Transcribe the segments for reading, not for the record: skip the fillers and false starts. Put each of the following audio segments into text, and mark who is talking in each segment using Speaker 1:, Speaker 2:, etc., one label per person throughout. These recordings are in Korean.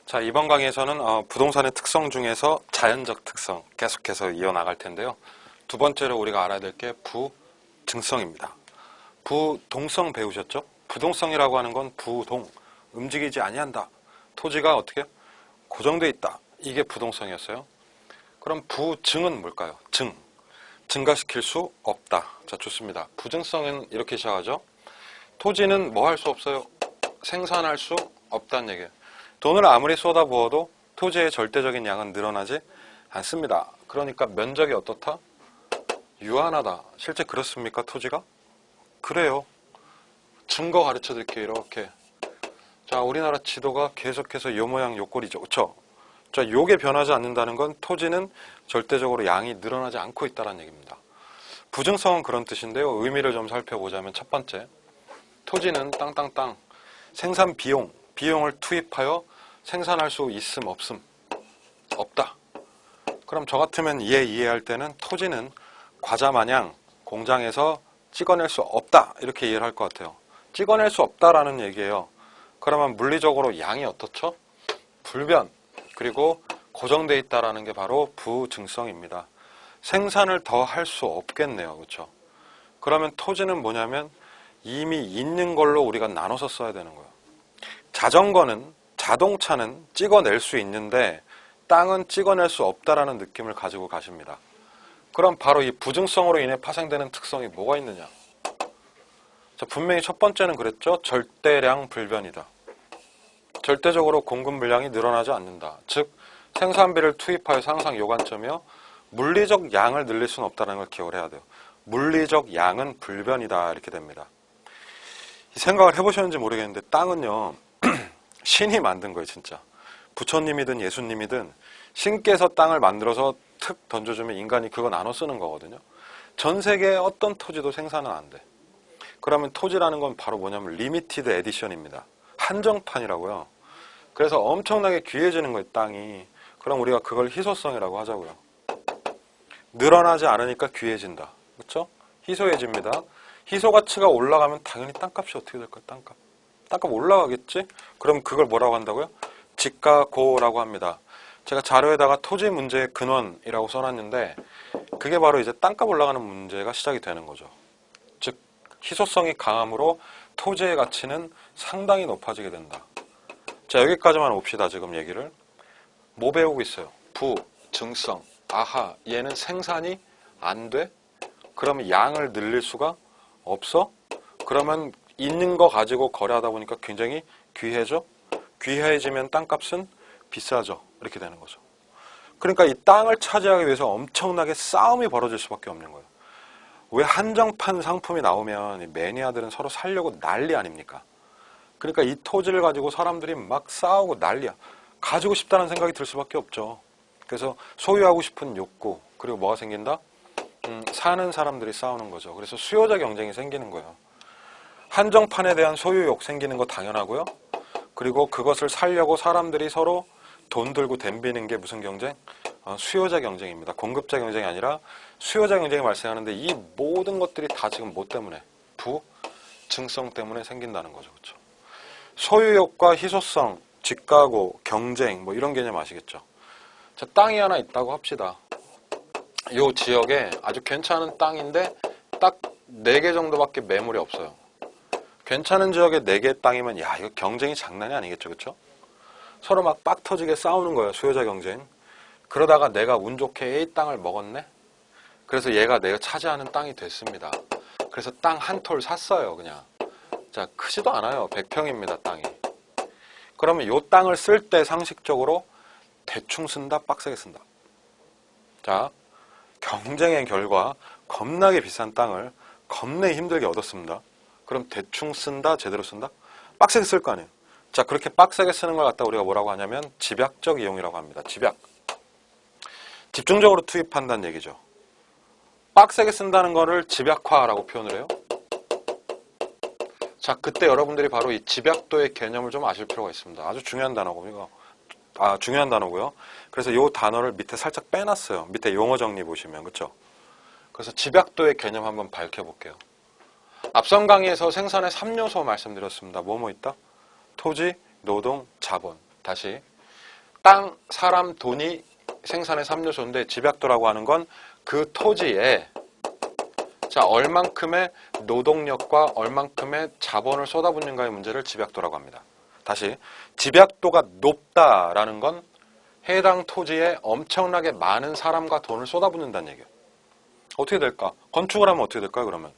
Speaker 1: 자, 이번 강의에서는 부동산의 특성 중에서 자연적 특성 계속해서 이어나갈 텐데요. 두 번째로 우리가 알아야 될 게 부증성입니다. 부동성 배우셨죠? 부동성이라고 하는 건 부동, 움직이지 아니한다. 토지가 어떻게 고정되어 있다. 이게 부동성이었어요. 그럼 부증은 뭘까요? 증가시킬 수 없다. 자, 좋습니다. 부증성은 이렇게 시작하죠. 토지는 뭐 할 수 없어요? 생산할 수 없다는 얘기예요. 돈을 아무리 쏟아부어도 토지의 절대적인 양은 늘어나지 않습니다. 그러니까 면적이 어떻다? 유한하다. 실제 그렇습니까? 토지가? 그래요. 증거 가르쳐 드릴게요. 이렇게. 자, 우리나라 지도가 계속해서 요 모양 요 꼴이죠. 그쵸? 자, 요게 변하지 않는다는 건 토지는 절대적으로 양이 늘어나지 않고 있다는 얘기입니다. 부증성은 그런 뜻인데요. 의미를 좀 살펴보자면 첫 번째, 토지는 땅땅땅 생산 비용을 투입하여 생산할 수 있음 없음? 없다. 그럼 저 같으면 이해할 때는 토지는 과자 마냥 공장에서 찍어낼 수 없다. 이렇게 이해를 할 것 같아요. 찍어낼 수 없다라는 얘기예요. 그러면 물리적으로 양이 어떻죠? 불변, 그리고 고정되어 있다라는 게 바로 부증성입니다. 생산을 더 할 수 없겠네요. 그렇죠? 그러면 토지는 뭐냐면 이미 있는 걸로 우리가 나눠서 써야 되는 거예요. 자동차는 찍어낼 수 있는데 땅은 찍어낼 수 없다라는 느낌을 가지고 가십니다. 그럼 바로 이 부증성으로 인해 파생되는 특성이 뭐가 있느냐? 자, 분명히 첫 번째는 그랬죠. 절대량 불변이다. 절대적으로 공급 물량이 늘어나지 않는다. 즉 생산비를 투입하여서 항상 요관점이요. 물리적 양을 늘릴 수는 없다는 걸 기억을 해야 돼요. 물리적 양은 불변이다. 이렇게 됩니다. 이 생각을 해보셨는지 모르겠는데 땅은요. 신이 만든 거예요. 진짜. 부처님이든 예수님이든 신께서 땅을 만들어서 툭 던져주면 인간이 그거 나눠 쓰는 거거든요. 전 세계의 어떤 토지도 생산은 안 돼. 그러면 토지라는 건 바로 뭐냐면 리미티드 에디션입니다. 한정판이라고요. 그래서 엄청나게 귀해지는 거예요. 땅이. 그럼 우리가 그걸 희소성이라고 하자고요. 늘어나지 않으니까 귀해진다. 그렇죠? 희소해집니다. 희소 가치가 올라가면 당연히 땅값이 어떻게 될까요? 땅값 올라가겠지? 그럼 그걸 뭐라고 한다고요? 지가고라고 합니다. 제가 자료에다가 토지 문제의 근원이라고 써놨는데 그게 바로 이제 땅값 올라가는 문제가 시작이 되는 거죠. 즉 희소성이 강함으로 토지의 가치는 상당히 높아지게 된다. 자, 여기까지만 봅시다. 지금 얘기를. 뭐 배우고 있어요? 부증성. 아하, 얘는 생산이 안 돼? 그러면 양을 늘릴 수가 없어? 그러면 있는 거 가지고 거래하다 보니까 굉장히 귀해져? 귀해지면 땅값은 비싸져. 이렇게 되는 거죠. 그러니까 이 땅을 차지하기 위해서 엄청나게 싸움이 벌어질 수밖에 없는 거예요. 왜 한정판 상품이 나오면 이 매니아들은 서로 살려고 난리 아닙니까? 그러니까 이 토지를 가지고 사람들이 막 싸우고 난리야. 가지고 싶다는 생각이 들 수밖에 없죠. 그래서 소유하고 싶은 욕구, 그리고 뭐가 생긴다? 사는 사람들이 싸우는 거죠. 그래서 수요자 경쟁이 생기는 거예요. 한정판에 대한 소유욕 생기는 거 당연하고요. 그리고 그것을 살려고 사람들이 서로 돈 들고 덤비는 게 무슨 경쟁? 수요자 경쟁입니다. 공급자 경쟁이 아니라 수요자 경쟁이 발생하는데 이 모든 것들이 다 지금 뭐 때문에? 부증성 때문에 생긴다는 거죠. 그렇죠? 소유욕과 희소성, 지가고, 경쟁 뭐 이런 개념 아시겠죠? 자, 땅이 하나 있다고 합시다. 이 지역에 아주 괜찮은 땅인데 딱 4개 정도밖에 매물이 없어요. 괜찮은 지역에 4개 땅이면 야, 이거 경쟁이 장난이 아니겠죠. 그렇죠? 서로 막 빡 터지게 싸우는 거예요. 수요자 경쟁. 그러다가 내가 운 좋게 A 땅을 먹었네? 그래서 얘가 내가 차지하는 땅이 됐습니다. 그래서 땅 한 톨 샀어요. 그냥. 자, 크지도 않아요. 100평입니다. 땅이. 그러면 이 땅을 쓸 때 상식적으로 대충 쓴다, 빡세게 쓴다. 자, 경쟁의 결과 겁나게 비싼 땅을 겁내 힘들게 얻었습니다. 그럼 대충 쓴다, 제대로 쓴다? 빡세게 쓸 거 아니에요. 자, 그렇게 빡세게 쓰는 걸 갖다 우리가 뭐라고 하냐면 집약적 이용이라고 합니다. 집약. 집중적으로 투입한다는 얘기죠. 빡세게 쓴다는 거를 집약화라고 표현을 해요. 자, 그때 여러분들이 바로 이 집약도의 개념을 좀 아실 필요가 있습니다. 아주 중요한 단어고, 중요한 단어고요. 그래서 이 단어를 밑에 살짝 빼놨어요. 밑에 용어 정리 보시면, 그렇죠? 그래서 집약도의 개념 한번 밝혀볼게요. 앞선 강의에서 생산의 3요소 말씀드렸습니다. 뭐뭐 있다? 토지, 노동, 자본. 다시 땅, 사람, 돈이 생산의 3요소인데 집약도라고 하는 건 그 토지에 자 얼만큼의 노동력과 얼만큼의 자본을 쏟아붓는가의 문제를 집약도라고 합니다. 다시 집약도가 높다라는 건 해당 토지에 엄청나게 많은 사람과 돈을 쏟아붓는다는 얘기예요. 어떻게 될까? 건축을 하면 어떻게 될까요? 그러면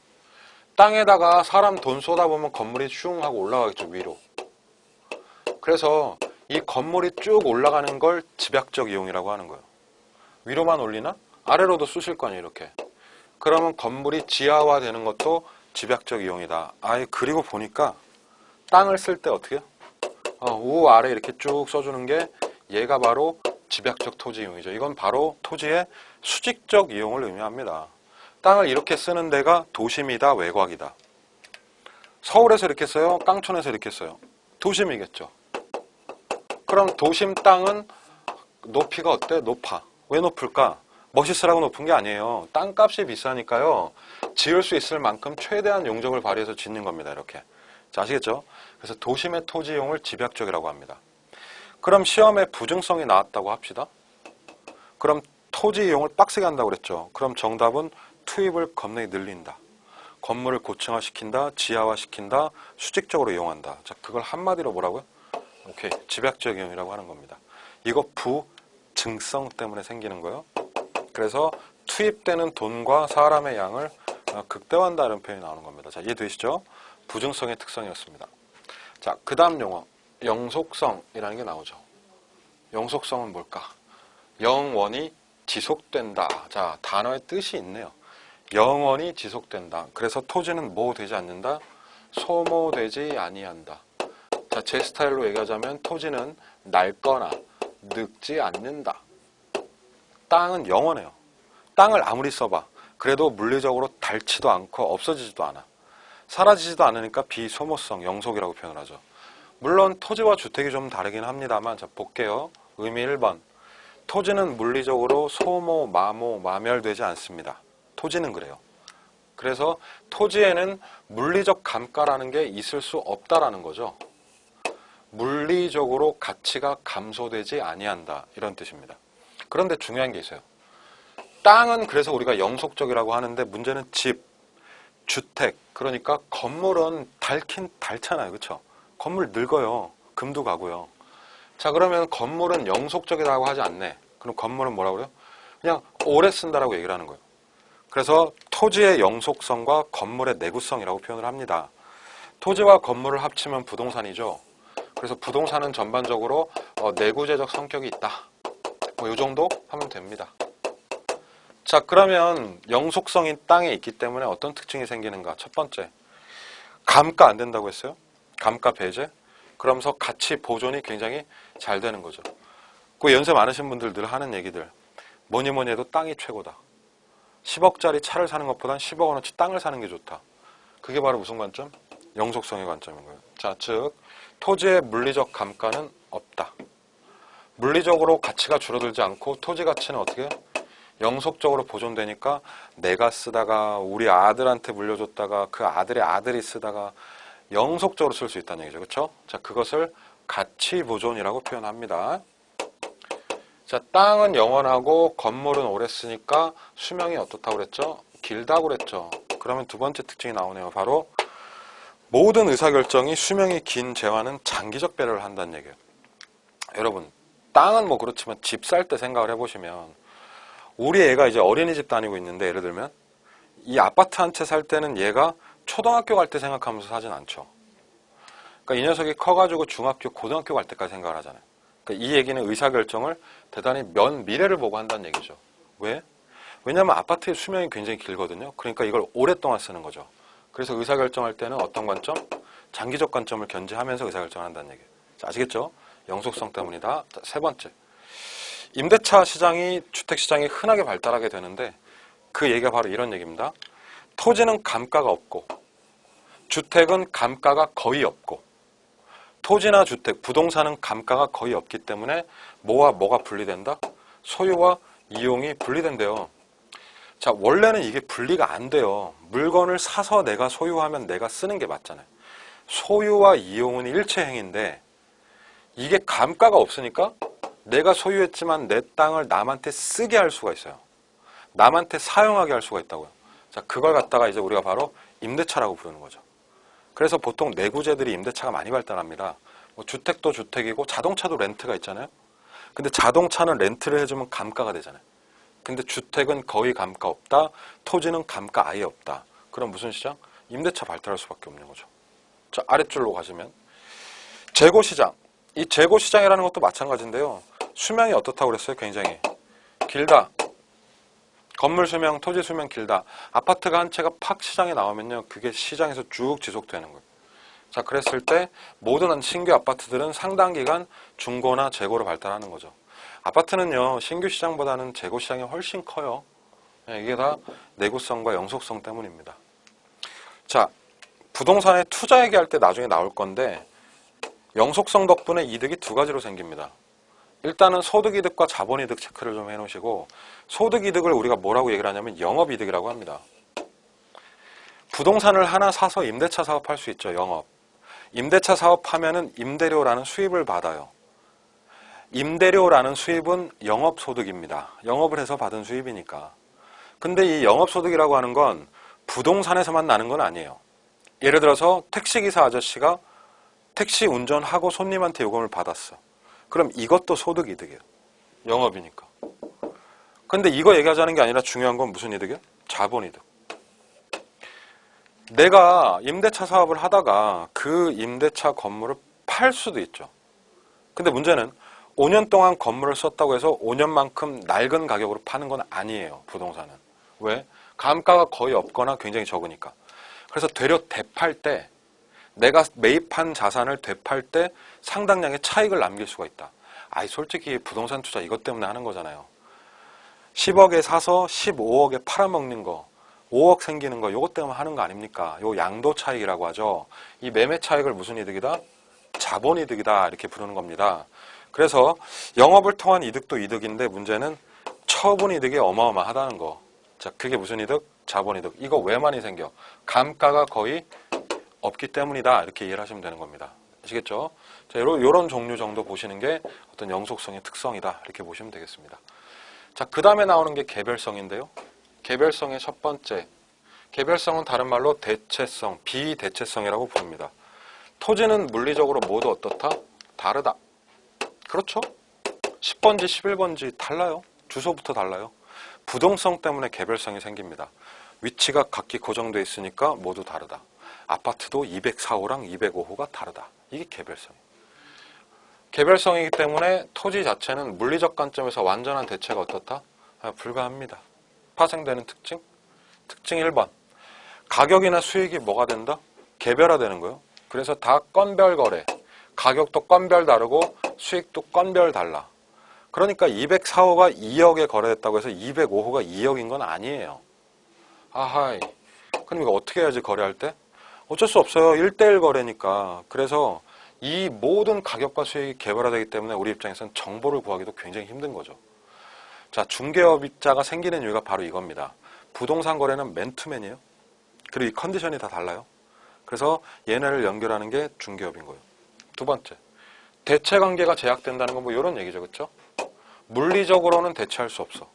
Speaker 1: 땅에다가 사람 돈 쏟아보면 건물이 슝 하고 올라가겠죠, 위로. 그래서 이 건물이 쭉 올라가는 걸 집약적 이용이라고 하는 거예요. 위로만 올리나? 아래로도 쑤실 거 아니에요, 이렇게. 그러면 건물이 지하화되는 것도 집약적 이용이다. 그리고 보니까 땅을 쓸 때 어떻게 해요? 우 아래 이렇게 쭉 써주는 게 얘가 바로 집약적 토지 이용이죠. 이건 바로 토지의 수직적 이용을 의미합니다. 땅을 이렇게 쓰는 데가 도심이다, 외곽이다. 서울에서 이렇게 써요? 깡촌에서 이렇게 써요? 도심이겠죠. 그럼 도심 땅은 높이가 어때? 높아. 왜 높을까? 멋있으라고 높은 게 아니에요. 땅값이 비싸니까요. 지을 수 있을 만큼 최대한 용적을 발휘해서 짓는 겁니다. 이렇게. 자, 아시겠죠? 그래서 도심의 토지 이용을 집약적이라고 합니다. 그럼 시험에 부증성이 나왔다고 합시다. 그럼 토지 이용을 빡세게 한다고 그랬죠. 그럼 정답은 투입을 겁나게 늘린다. 건물을 고층화시킨다, 지하화시킨다, 수직적으로 이용한다. 자, 그걸 한마디로 뭐라고요? 오케이, 집약적 이용이라고 하는 겁니다. 이거 부증성 때문에 생기는 거예요. 그래서 투입되는 돈과 사람의 양을 극대화한다 이런 표현이 나오는 겁니다. 자, 이해되시죠? 부증성의 특성이었습니다. 자, 그 다음 용어 영속성이라는 게 나오죠. 영속성은 뭘까? 영원히 지속된다. 자, 단어의 뜻이 있네요. 영원히 지속된다. 그래서 토지는 뭐 되지 않는다? 소모되지 아니한다. 자, 제 스타일로 얘기하자면 토지는 낡거나 늙지 않는다. 땅은 영원해요. 땅을 아무리 써봐. 그래도 물리적으로 닳지도 않고 없어지지도 않아. 사라지지도 않으니까 비소모성, 영속이라고 표현을 하죠. 물론 토지와 주택이 좀 다르긴 합니다만 자 볼게요. 의미 1번. 토지는 물리적으로 소모, 마모, 마멸되지 않습니다. 토지는 그래요. 그래서 토지에는 물리적 감가라는 게 있을 수 없다라는 거죠. 물리적으로 가치가 감소되지 아니한다. 이런 뜻입니다. 그런데 중요한 게 있어요. 땅은 그래서 우리가 영속적이라고 하는데 문제는 집, 주택, 그러니까 건물은 닳긴 닳잖아요. 그렇죠? 건물 늙어요. 금도 가고요. 자, 그러면 건물은 영속적이라고 하지 않네. 그럼 건물은 뭐라고 그래요? 그냥 오래 쓴다라고 얘기를 하는 거예요. 그래서 토지의 영속성과 건물의 내구성이라고 표현을 합니다. 토지와 건물을 합치면 부동산이죠. 그래서 부동산은 전반적으로 내구재적 성격이 있다. 뭐 이 정도 하면 됩니다. 자, 그러면 영속성인 땅에 있기 때문에 어떤 특징이 생기는가? 첫 번째, 감가 안 된다고 했어요. 감가 배제. 그러면서 가치 보존이 굉장히 잘 되는 거죠. 그 연세 많으신 분들 늘 하는 얘기들. 뭐니 해도 땅이 최고다. 10억짜리 차를 사는 것보단 10억 원어치 땅을 사는 게 좋다. 그게 바로 무슨 관점? 영속성의 관점인 거예요. 자, 즉 토지의 물리적 감가는 없다. 물리적으로 가치가 줄어들지 않고 토지 가치는 어떻게 해요? 영속적으로 보존되니까 내가 쓰다가 우리 아들한테 물려줬다가 그 아들의 아들이 쓰다가 영속적으로 쓸 수 있다는 얘기죠. 그렇죠? 자, 그것을 가치 보존이라고 표현합니다. 자, 땅은 영원하고 건물은 오래 쓰니까 수명이 어떻다고 그랬죠? 길다고 그랬죠. 그러면 두 번째 특징이 나오네요. 바로 모든 의사결정이 수명이 긴 재화는 장기적 배려를 한다는 얘기예요. 여러분, 땅은 뭐 그렇지만 집 살 때 생각을 해보시면 우리 애가 이제 어린이집 다니고 있는데 예를 들면 이 아파트 한 채 살 때는 얘가 초등학교 갈 때 생각하면서 사진 않죠. 그러니까 이 녀석이 커가지고 중학교, 고등학교 갈 때까지 생각을 하잖아요. 그러니까 이 얘기는 의사결정을 대단히 먼 미래를 보고 한다는 얘기죠. 왜? 왜냐하면 아파트의 수명이 굉장히 길거든요. 그러니까 이걸 오랫동안 쓰는 거죠. 그래서 의사결정할 때는 어떤 관점? 장기적 관점을 견지하면서 의사결정을 한다는 얘기예요. 자, 아시겠죠? 영속성 때문이다. 자, 세 번째. 임대차 시장이, 주택시장이 흔하게 발달하게 되는데 그 얘기가 바로 이런 얘기입니다. 토지는 감가가 없고 주택은 감가가 거의 없고 토지나 주택, 부동산은 감가가 거의 없기 때문에 뭐와 뭐가 분리된다? 소유와 이용이 분리된대요. 자, 원래는 이게 분리가 안 돼요. 물건을 사서 내가 소유하면 내가 쓰는 게 맞잖아요. 소유와 이용은 일체행인데 이게 감가가 없으니까 내가 소유했지만 내 땅을 남한테 쓰게 할 수가 있어요. 남한테 사용하게 할 수가 있다고요. 자, 그걸 갖다가 이제 우리가 바로 임대차라고 부르는 거죠. 그래서 보통 내구재들이 임대차가 많이 발달합니다. 뭐 주택도 주택이고 자동차도 렌트가 있잖아요. 근데 자동차는 렌트를 해주면 감가가 되잖아요. 근데 주택은 거의 감가 없다. 토지는 감가 아예 없다. 그럼 무슨 시장? 임대차 발달할 수밖에 없는 거죠. 자, 아랫줄로 가시면 재고시장. 이 재고시장이라는 것도 마찬가지인데요. 수명이 어떻다고 그랬어요? 굉장히 길다. 건물 수명, 토지 수명 길다. 아파트가 한 채가 팍 시장에 나오면요. 그게 시장에서 쭉 지속되는 거예요. 자, 그랬을 때 모든 신규 아파트들은 상당 기간 중고나 재고로 발달하는 거죠. 아파트는요. 신규 시장보다는 재고 시장이 훨씬 커요. 이게 다 내구성과 영속성 때문입니다. 자, 부동산에 투자 얘기할 때 나중에 나올 건데 영속성 덕분에 이득이 두 가지로 생깁니다. 일단은 소득이득과 자본이득 체크를 좀 해놓으시고 소득이득을 우리가 뭐라고 얘기를 하냐면 영업이득이라고 합니다. 부동산을 하나 사서 임대차 사업할 수 있죠. 영업. 임대차 사업하면은 임대료라는 수입을 받아요. 임대료라는 수입은 영업소득입니다. 영업을 해서 받은 수입이니까. 근데 이 영업소득이라고 하는 건 부동산에서만 나는 건 아니에요. 예를 들어서 택시기사 아저씨가 택시 운전하고 손님한테 요금을 받았어. 그럼 이것도 소득이득이에요. 영업이니까. 근데 이거 얘기하자는 게 아니라 중요한 건 무슨 이득이에요? 자본이득. 내가 임대차 사업을 하다가 그 임대차 건물을 팔 수도 있죠. 근데 문제는 5년 동안 건물을 썼다고 해서 5년만큼 낡은 가격으로 파는 건 아니에요. 부동산은. 왜? 감가가 거의 없거나 굉장히 적으니까. 그래서 되려 되팔 때 내가 매입한 자산을 되팔 때 상당량의 차익을 남길 수가 있다. 아이 솔직히 부동산 투자 이것 때문에 하는 거잖아요. 10억에 사서 15억에 팔아먹는 거 5억 생기는 거 이것 때문에 하는 거 아닙니까? 요 양도 차익이라고 하죠. 이 매매 차익을 무슨 이득이다? 자본이득이다 이렇게 부르는 겁니다. 그래서 영업을 통한 이득도 이득인데 문제는 처분 이득이 어마어마하다는 거. 자, 그게 무슨 이득? 자본이득. 이거 왜 많이 생겨? 감가가 거의 없기 때문이다 이렇게 이해를 하시면 되는 겁니다. 아시겠죠? 자, 요런 종류 정도 보시는 게 어떤 영속성의 특성이다 이렇게 보시면 되겠습니다. 자, 그 다음에 나오는 게 개별성인데요. 개별성의 첫 번째. 개별성은 다른 말로 대체성, 비대체성이라고 부릅니다. 토지는 물리적으로 모두 어떻다? 다르다. 그렇죠? 10번지, 11번지 달라요. 주소부터 달라요. 부동성 때문에 개별성이 생깁니다. 위치가 각기 고정되어 있으니까 모두 다르다. 아파트도 204호랑 205호가 다르다. 이게 개별성이에요. 개별성이기 때문에 토지 자체는 물리적 관점에서 완전한 대체가 어떻다? 불가합니다. 파생되는 특징? 특징 1번. 가격이나 수익이 뭐가 된다? 개별화되는 거예요. 그래서 다 건별 거래. 가격도 건별 다르고 수익도 건별 달라. 그러니까 204호가 2억에 거래됐다고 해서 205호가 2억인 건 아니에요. 아하이. 그럼 이거 어떻게 해야지 거래할 때? 어쩔 수 없어요. 1대1 거래니까. 그래서 이 모든 가격과 수익이 개별화되기 때문에 우리 입장에서는 정보를 구하기도 굉장히 힘든 거죠. 자, 중개업자가 생기는 이유가 바로 이겁니다. 부동산 거래는 맨투맨이에요. 그리고 이 컨디션이 다 달라요. 그래서 얘네를 연결하는 게 중개업인 거예요. 두 번째, 대체 관계가 제약된다는 건 뭐 이런 얘기죠. 그렇죠? 물리적으로는 대체할 수 없어.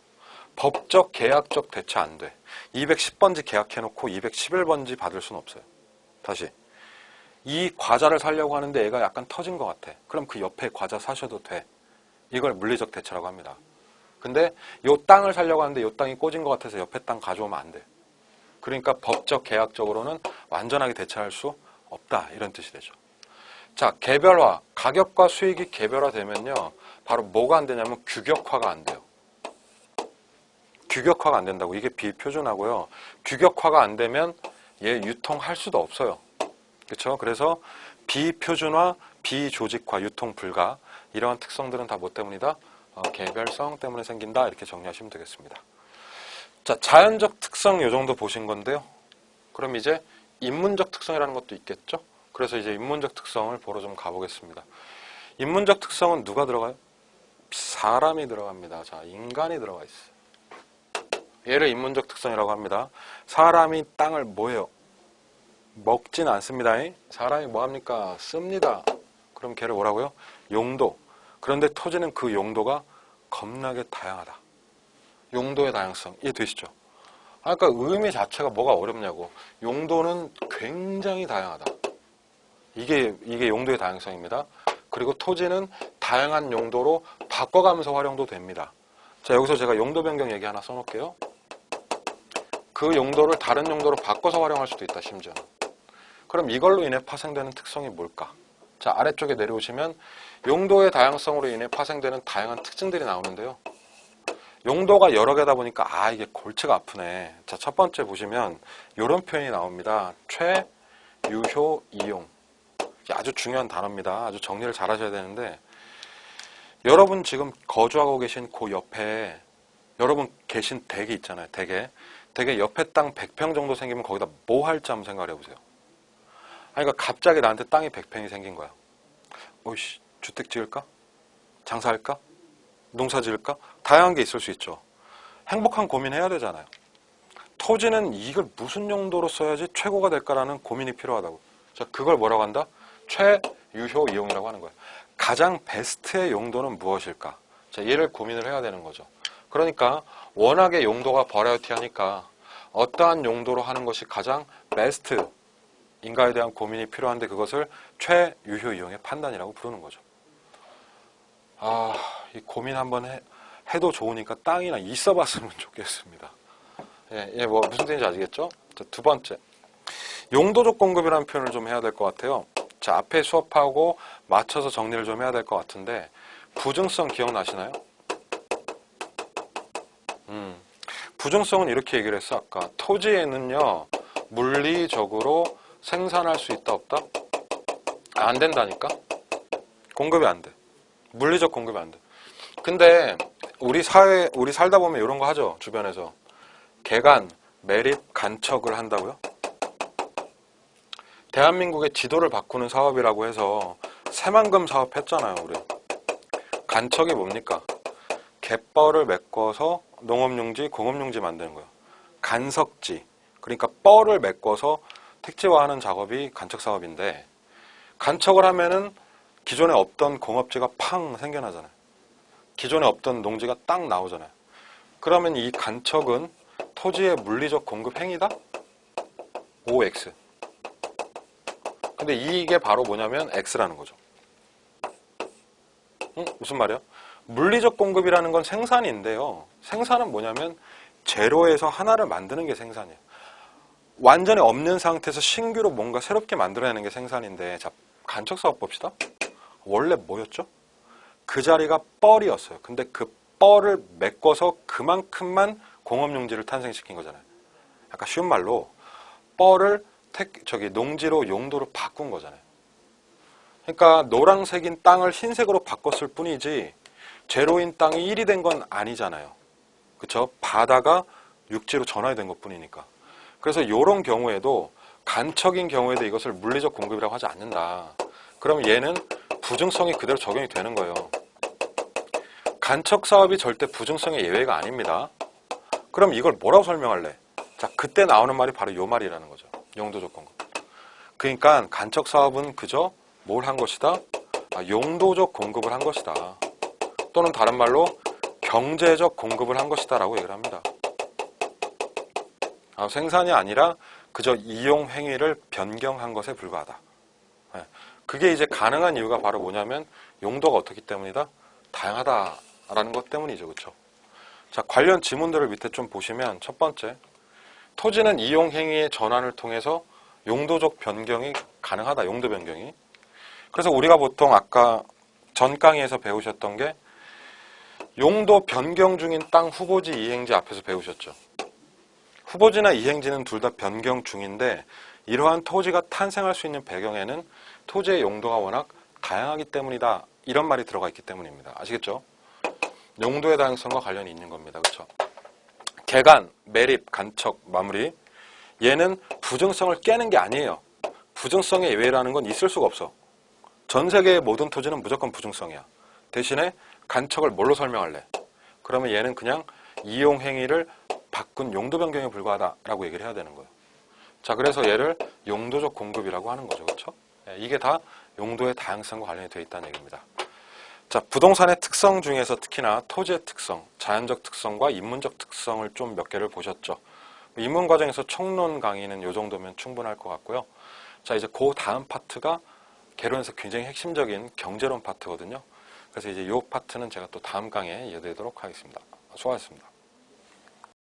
Speaker 1: 법적, 계약적 대체 안 돼. 210번지 계약해놓고 211번지 받을 수는 없어요. 다시. 이 과자를 사려고 하는데 얘가 약간 터진 것 같아. 그럼 그 옆에 과자 사셔도 돼. 이걸 물리적 대체라고 합니다. 근데 요 땅을 사려고 하는데 요 땅이 꽂은 것 같아서 옆에 땅 가져오면 안 돼. 그러니까 법적, 계약적으로는 완전하게 대체할 수 없다. 이런 뜻이 되죠. 자, 개별화. 가격과 수익이 개별화되면요. 바로 뭐가 안 되냐면 규격화가 안 돼요. 규격화가 안 된다고. 이게 비표준하고요. 규격화가 안 되면 얘 유통할 수도 없어요. 그렇죠? 그래서 비표준화, 비조직화, 유통 불가 이러한 특성들은 다 뭐 때문이다? 개별성 때문에 생긴다. 이렇게 정리하시면 되겠습니다. 자, 자연적 특성 요 정도 보신 건데요. 그럼 이제 인문적 특성이라는 것도 있겠죠? 그래서 이제 인문적 특성을 보러 좀 가보겠습니다. 인문적 특성은 누가 들어가요? 사람이 들어갑니다. 자, 인간이 들어가 있어요. 얘를 인문적 특성이라고 합니다. 사람이 땅을 뭐해요? 먹진 않습니다. 사람이 뭐합니까? 씁니다. 그럼 걔를 뭐라고요? 용도. 그런데 토지는 그 용도가 겁나게 다양하다. 용도의 다양성 이해되시죠? 그러니까 의미 자체가 뭐가 어렵냐고. 용도는 굉장히 다양하다. 이게 용도의 다양성입니다. 그리고 토지는 다양한 용도로 바꿔가면서 활용도 됩니다. 자, 여기서 제가 용도 변경 얘기 하나 써놓을게요. 그 용도를 다른 용도로 바꿔서 활용할 수도 있다, 심지어는. 그럼 이걸로 인해 파생되는 특성이 뭘까? 자, 아래쪽에 내려오시면 용도의 다양성으로 인해 파생되는 다양한 특징들이 나오는데요. 용도가 여러 개다 보니까 이게 골치가 아프네. 자, 첫 번째 보시면 이런 표현이 나옵니다. 최, 유효, 이용. 아주 중요한 단어입니다. 아주 정리를 잘 하셔야 되는데, 여러분 지금 거주하고 계신 그 옆에 여러분 계신 댁이 있잖아요. 댁에 옆에 땅 100평 정도 생기면 거기다 뭐 할지 한번 생각해 보세요. 그러니까 갑자기 나한테 땅이 100평이 생긴 거야. 어이씨, 주택 지을까? 장사할까? 농사 지을까? 다양한 게 있을 수 있죠. 행복한 고민해야 되잖아요. 토지는 이걸 무슨 용도로 써야지 최고가 될까라는 고민이 필요하다고. 자, 그걸 뭐라고 한다? 최유효 이용이라고 하는 거예요. 가장 베스트의 용도는 무엇일까? 자, 얘를 고민을 해야 되는 거죠. 그러니까 워낙에 용도가 버라이어티하니까 어떠한 용도로 하는 것이 가장 베스트인가에 대한 고민이 필요한데 그것을 최유효 이용의 판단이라고 부르는 거죠. 이 고민 한번 해도 좋으니까 땅이나 있어 봤으면 좋겠습니다. 뭐 무슨 뜻인지 아시겠죠? 자, 두 번째. 용도적 공급이라는 표현을 좀 해야 될 것 같아요. 자, 앞에 수업하고 맞춰서 정리를 좀 해야 될 것 같은데, 부증성 기억나시나요? 부증성은 이렇게 얘기를 했어, 아까. 토지에는요, 물리적으로 생산할 수 있다, 없다? 안 된다니까? 공급이 안 돼. 물리적 공급이 안 돼. 근데, 우리 살다 보면 이런 거 하죠, 주변에서. 개간, 매립, 간척을 한다고요? 대한민국의 지도를 바꾸는 사업이라고 해서 새만금 사업 했잖아요, 우리. 간척이 뭡니까? 갯벌을 메꿔서 농업용지, 공업용지 만드는 거예요. 간석지, 그러니까 뻘을 메꿔서 택지화하는 작업이 간척 사업인데, 간척을 하면은 기존에 없던 공업지가 팡 생겨나잖아요. 기존에 없던 농지가 딱 나오잖아요. 그러면 이 간척은 토지의 물리적 공급 행위다? OX. 근데 이게 바로 뭐냐면 X라는 거죠. 무슨 말이야? 물리적 공급이라는 건 생산인데요. 생산은 뭐냐면 제로에서 하나를 만드는 게 생산이에요. 완전히 없는 상태에서 신규로 뭔가 새롭게 만들어내는 게 생산인데, 자, 간척 사업 봅시다. 원래 뭐였죠? 그 자리가 뻘이었어요. 근데 그 뻘을 메꿔서 그만큼만 공업용지를 탄생시킨 거잖아요. 약간 쉬운 말로 뻘을 농지로 용도로 바꾼 거잖아요. 그러니까 노란색인 땅을 흰색으로 바꿨을 뿐이지 제로인 땅이 1이 된 건 아니잖아요. 그렇죠? 바다가 육지로 전환이 된 것뿐이니까. 그래서 이런 경우에도 간척인 경우에도 이것을 물리적 공급이라고 하지 않는다. 그럼 얘는 부증성이 그대로 적용이 되는 거예요. 간척 사업이 절대 부증성의 예외가 아닙니다. 그럼 이걸 뭐라고 설명할래? 자, 그때 나오는 말이 바로 이 말이라는 거죠. 용도적 공급. 그러니까 간척 사업은 그저 뭘 한 것이다? 용도적 공급을 한 것이다. 또는 다른 말로 경제적 공급을 한 것이다 라고 얘기를 합니다. 생산이 아니라 그저 이용 행위를 변경한 것에 불과하다. 그게 이제 가능한 이유가 바로 뭐냐면 용도가 어떻기 때문이다? 다양하다라는 것 때문이죠. 그렇죠? 자, 관련 지문들을 밑에 좀 보시면 첫 번째, 토지는 이용 행위의 전환을 통해서 용도적 변경이 가능하다. 용도 변경이. 그래서 우리가 보통 아까 전 강의에서 배우셨던 게 용도 변경 중인 땅 후보지 이행지 앞에서 배우셨죠. 후보지나 이행지는 둘 다 변경 중인데 이러한 토지가 탄생할 수 있는 배경에는 토지의 용도가 워낙 다양하기 때문이다. 이런 말이 들어가 있기 때문입니다. 아시겠죠? 용도의 다양성과 관련이 있는 겁니다. 그렇죠? 개간, 매립, 간척, 마무리. 얘는 부증성을 깨는 게 아니에요. 부증성의 예외라는 건 있을 수가 없어. 전 세계의 모든 토지는 무조건 부증성이야. 대신에 간척을 뭘로 설명할래? 그러면 얘는 그냥 이용 행위를 바꾼 용도 변경에 불과하다라고 얘기를 해야 되는 거예요. 자, 그래서 얘를 용도적 공급이라고 하는 거죠. 그렇죠? 이게 다 용도의 다양성과 관련이 되어 있다는 얘기입니다. 자, 부동산의 특성 중에서 특히나 토지의 특성, 자연적 특성과 인문적 특성을 좀 몇 개를 보셨죠. 입문 과정에서 총론 강의는 이 정도면 충분할 것 같고요. 자, 이제 그 다음 파트가 개론에서 굉장히 핵심적인 경제론 파트거든요. 그래서 이제 이 파트는 제가 또 다음 강의에 이어드리도록 하겠습니다. 수고하셨습니다.